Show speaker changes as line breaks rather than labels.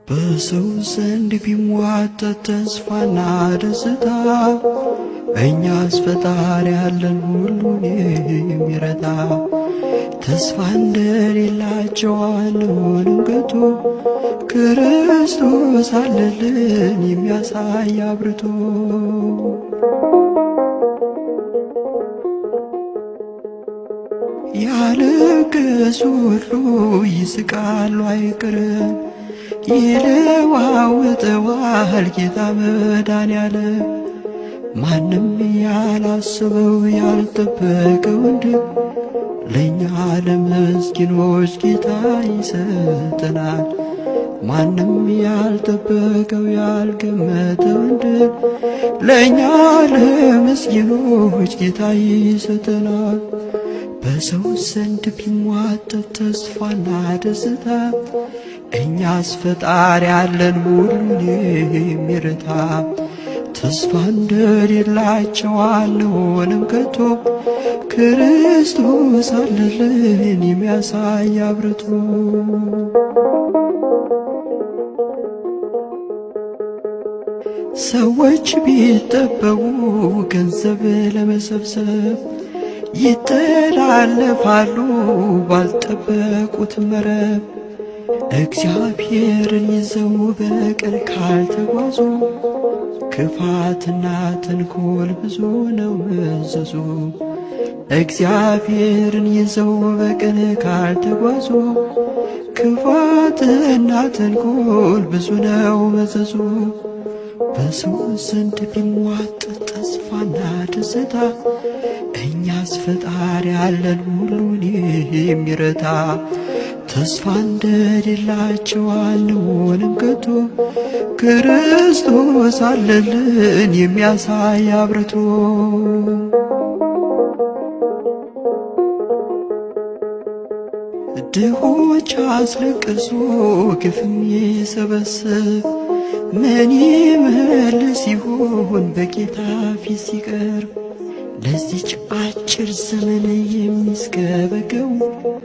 በሰው ዘንድ ቢሟጠጥ ተስፋና ደስታ እኛስ ፈጣሪ ያለን ሁሉን የሚረታ ተስፋ እንደሌላቸው አንሆንም ከቶ ክርስቶስ አለልን የሚያሳይ አብርቶ። ያለቀሱ ሁሉ ይስቃሉ አይቀርም፣ ይለዋውጠዋል ጌታ መድኃኔዓለም። ማንም ያላሰበው ያልጠበቀው እንድን ለእኛ ለምስኪኖች ጌታ ይሰጠናል። ማንም ያልጠበቀው ያልገመተው እንድን ለእኛ ለምስኪኖች ጌታ ይሰጠናል። በሰው ዘንድ ቢሟጠጥ ተስፋና ደስታ እኛስ ፈጣሪ ያለን ሁሉን የሚረታ ተስፋ እንደሌላቸው አንሆንም ከቶ ክርስቶስ አለልን የሚያሳይ አብርቶ። ሰዎች ቢጠበቡ ገንዘብ ለመሰብሰብ ይተላለፋሉ ባልጠበቁት መረብ። እግዚአብሔርን ይዘው በቅን ካልተጓዙ ክፋትና ተንኮል ብዙ ነው መዘዙ። እግዚአብሔርን ይዘው በቅን ካልተጓዙ ክፋትና ተንኮል ብዙ ነው መዘዙ። በሰው ዘንድ ቢሟጠጥ ተስፋና ደስታ እኛስ ፈጣሪ ያለን ሁሉን የሚረታ ተስፋ እንደሌላቸው አንሆንም ከቶ ክርስቶስ አለልን የሚያሳይ አብርቶ። ድሆች አስለቅሶ ግፍም ይሰበስብ ምን ይመልስ ይሆን በጌታ ፊት ሲቀርብ? ለዚች አጭር ዘመን የሚስገበገው